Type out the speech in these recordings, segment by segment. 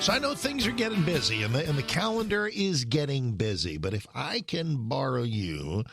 So I know things are getting busy, and the calendar is getting busy. But if I can borrow you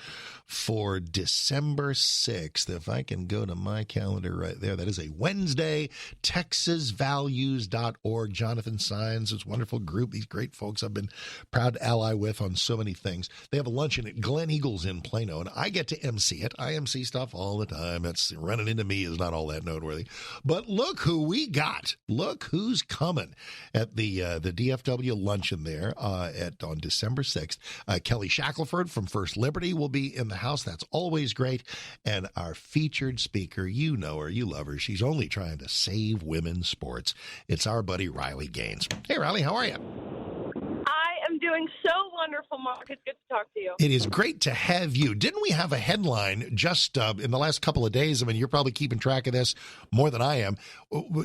for December 6th, if I can go to my calendar right there, that is a Wednesday, texasvalues.org. Jonathan Sines, this wonderful group, these great folks I've been proud to ally with on so many things. They have a luncheon at Gleneagles in Plano, and I get to MC it. I MC stuff all the time. That's running into me is not all that noteworthy. But look who we got. Look who's coming at the DFW luncheon there on December 6th. Kelly Shackelford from First Liberty will be in the house. That's always great. And our featured speaker, you know her, you love her. She's only trying to save women's sports. It's our buddy Riley Gaines. Hey, Riley, how are you? I am doing so wonderful, Mark. It's good to talk to you. It is great to have you. Didn't we have a headline just in the last couple of days? I mean, you're probably keeping track of this more than I am.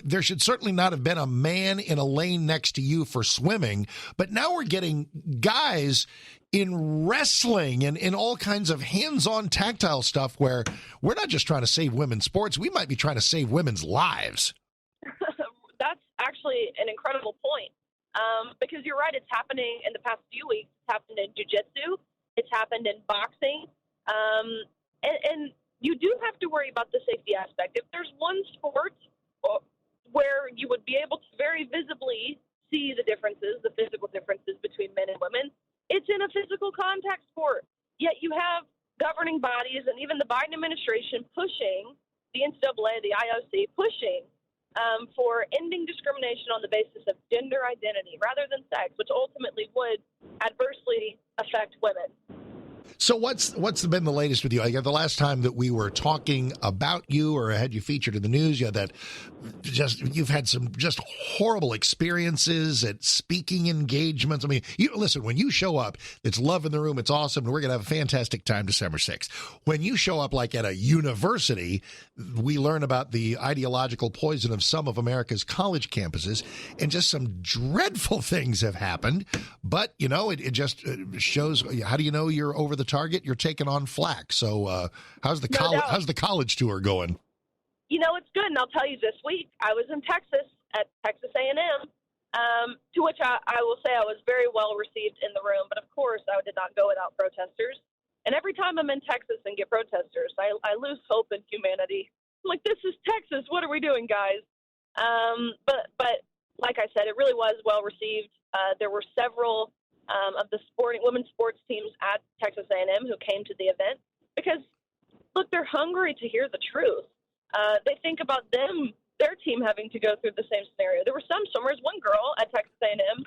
There should certainly not have been a man in a lane next to you for swimming, but now we're getting guys in wrestling and in all kinds of hands-on tactile stuff where we're not just trying to save women's sports, we might be trying to save women's lives. That's actually an incredible point. Because you're right, it's happening in the past few weeks. It's happened in jiu-jitsu. It's happened in boxing. And you do have to worry about the safety aspect. If there's one sport where you would be able to very visibly see the differences, the physical differences between men and women, it's in a physical contact sport. Yet you have governing bodies and even the Biden administration pushing, the NCAA, the IOC, pushing for ending discrimination on the basis of gender identity rather than sex, which ultimately would adversely affect women. So what's been the latest with you? The last time that we were talking about you or had you featured in the news, you had you've had some just horrible experiences at speaking engagements. I mean, listen, when you show up, it's love in the room. It's awesome. And we're going to have a fantastic time December 6th. When you show up like at a university, we learn about the ideological poison of some of America's college campuses, and just some dreadful things have happened. But, it just shows, how do you know you're over the target? You're taking on flack. So how's the college tour going? It's good, and I'll tell you, this week I was in Texas at Texas A&M, to which I will say I was very well received in the room, but of course I did not go without protesters. And every time I'm in Texas and get protesters, I lose hope in humanity. I'm like, this is Texas. What are we doing, guys? But like I said, it really was well received. There were several of the women's sports teams at Texas A&M who came to the event because, look, they're hungry to hear the truth. They think about their team having to go through the same scenario. There were some swimmers, one girl at Texas A&M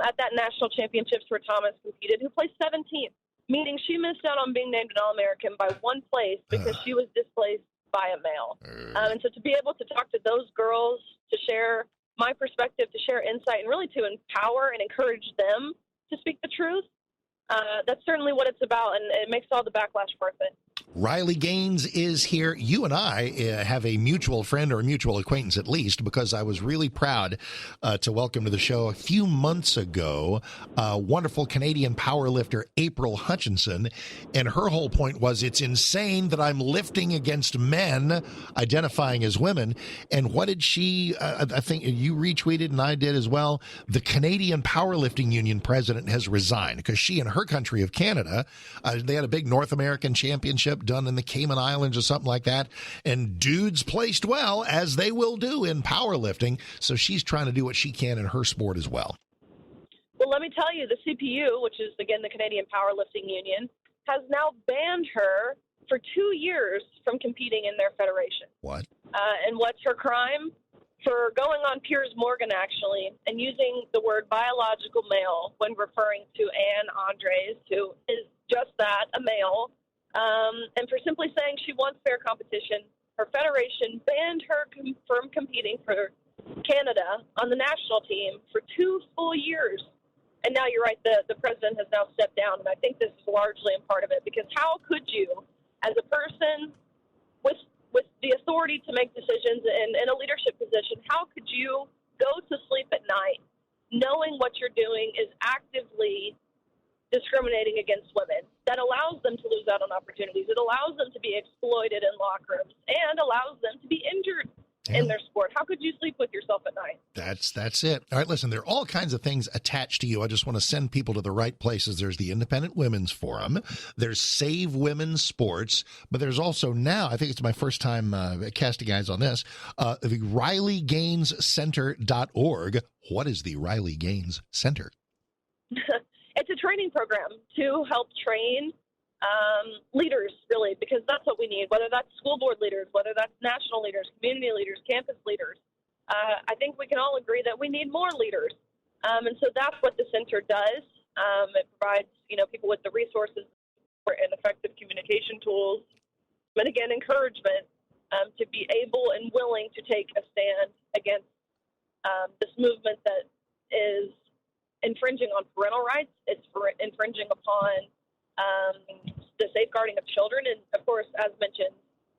at that national championships where Thomas competed, who placed 17th, meaning she missed out on being named an All-American by one place because she was displaced by a male. And so to be able to talk to those girls, to share my perspective, to share insight, and really to empower and encourage them to speak the truth, that's certainly what it's about, and it makes all the backlash worth it. Riley Gaines is here. You and I have a mutual friend, or a mutual acquaintance at least, because I was really proud to welcome to the show a few months ago wonderful Canadian powerlifter April Hutchinson, and her whole point was, it's insane that I'm lifting against men identifying as women. And what did she, I think you retweeted and I did as well, the Canadian Powerlifting Union president has resigned because she and her country of Canada, they had a big North American championship done in the Cayman Islands or something like that, and dudes placed well, as they will do in powerlifting. So she's trying to do what she can in her sport as well. Well, let me tell you, the CPU, which is, again, the Canadian Powerlifting Union, has now banned her for 2 years from competing in their federation. What? And what's her crime? For going on Piers Morgan, actually, and using the word biological male when referring to Anne Andres, who is just that, a male, and for simply saying she wants fair competition. Her federation banned her from competing for Canada on the national team for 2 full years. And now you're right, the president has now stepped down, and I think this is largely in part of it, because how could you, as a person with the authority to make decisions in a leadership position, how could you go to sleep at night knowing what you're doing is actively discriminating against women? That allows them to lose out on opportunities. It allows them to be exploited in locker rooms and allows them to be injured in their sport. How could you sleep with yourself at night? That's it. All right, listen, there are all kinds of things attached to you. I just want to send people to the right places. There's the Independent Women's Forum. There's Save Women's Sports. But there's also now, I think it's my first time casting eyes on this, the RileyGainesCenter.org. What is the Riley Gaines Center? It's a training program to help train leaders, really, because that's what we need, whether that's school board leaders, whether that's national leaders, community leaders, campus leaders. I think we can all agree that we need more leaders. And so that's what the center does. It provides, people with the resources and effective communication tools, and again, encouragement to be able and willing to take a stand against this movement that is infringing on parental rights. It's infringing upon the safeguarding of children. And, of course, as mentioned,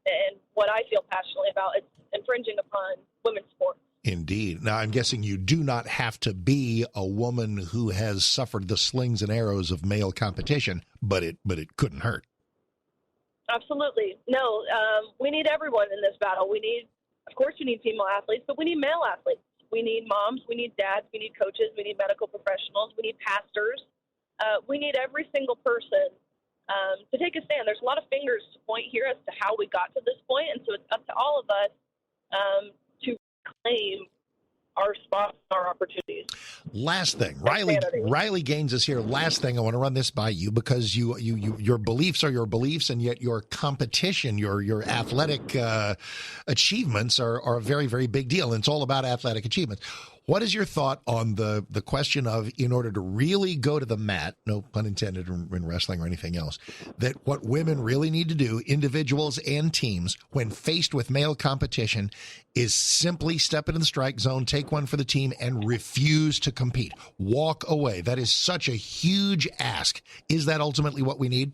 and what I feel passionately about, it's infringing upon women's sports. Indeed. Now, I'm guessing you do not have to be a woman who has suffered the slings and arrows of male competition, but it couldn't hurt. Absolutely. No, we need everyone in this battle. We need female athletes, but we need male athletes. We need moms, we need dads, we need coaches, we need medical professionals, we need pastors. We need every single person to take a stand. There's a lot of fingers to point here as to how we got to this point, and so it's up to all of us to claim our spots, our opportunities. Last thing, Riley Gaines is here. Last thing, I want to run this by you because your beliefs are your beliefs, and yet your competition, your athletic achievements are a very, very big deal, and it's all about athletic achievements. What is your thought on the question of, in order to really go to the mat, no pun intended in wrestling or anything else, that what women really need to do, individuals and teams, when faced with male competition, is simply step into the strike zone, take one for the team, and refuse to compete. Walk away. That is such a huge ask. Is that ultimately what we need?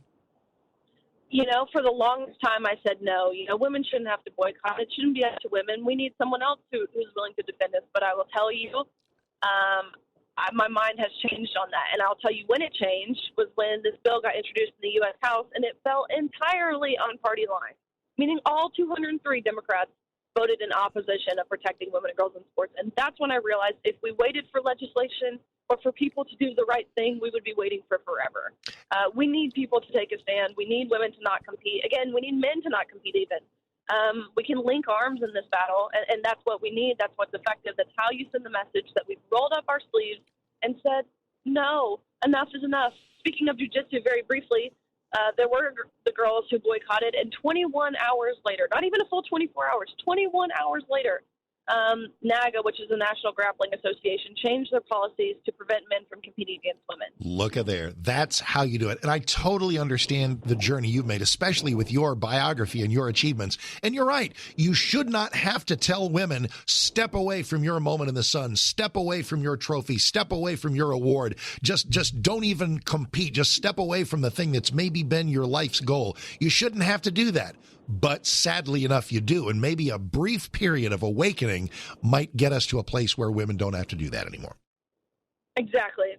For the longest time, I said no. Women shouldn't have to boycott. It shouldn't be up to women. We need someone else who's willing to defend us. But I will tell you, my mind has changed on that. And I'll tell you when it changed was when this bill got introduced in the U.S. House, and it fell entirely on party lines, meaning all 203 Democrats voted in opposition of protecting women and girls in sports. And that's when I realized if we waited for legislation or for people to do the right thing, we would be waiting for forever. We need people to take a stand. We need women to not compete. Again, we need men to not compete even. We can link arms in this battle, and that's what we need. That's what's effective. That's how you send the message that we've rolled up our sleeves and said, no, enough is enough. Speaking of jiu-jitsu, very briefly, there were the girls who boycotted, and 21 hours later, not even a full 24 hours, 21 hours later, NAGA, which is the National Grappling Association, changed their policies to prevent men from competing against women. Look at there. That's how you do it. And I totally understand the journey you've made, especially with your biography and your achievements. And you're right. You should not have to tell women, step away from your moment in the sun, step away from your trophy, step away from your award. Just don't even compete. Just step away from the thing that's maybe been your life's goal. You shouldn't have to do that. But sadly enough, you do. And maybe a brief period of awakening might get us to a place where women don't have to do that anymore. Exactly.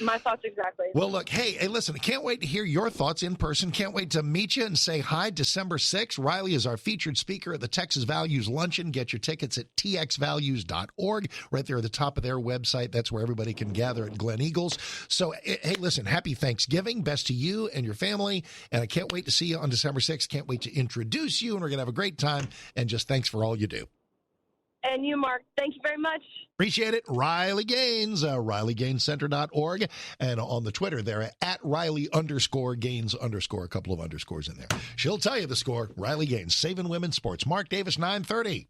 My thoughts exactly. Well, look, hey, listen, I can't wait to hear your thoughts in person. Can't wait to meet you and say hi. December 6th, Riley is our featured speaker at the Texas Values Luncheon. Get your tickets at txvalues.org. Right there at the top of their website. That's where everybody can gather at Gleneagles. So, hey, listen, happy Thanksgiving. Best to you and your family. And I can't wait to see you on December 6th. Can't wait to introduce you, and we're going to have a great time. And just thanks for all you do. And you, Mark. Thank you very much. Appreciate it. Riley Gaines, RileyGainesCenter.org. And on the Twitter there, at Riley_Gaines_, a couple of underscores in there. She'll tell you the score. Riley Gaines, saving women's sports. Mark Davis, 9:30.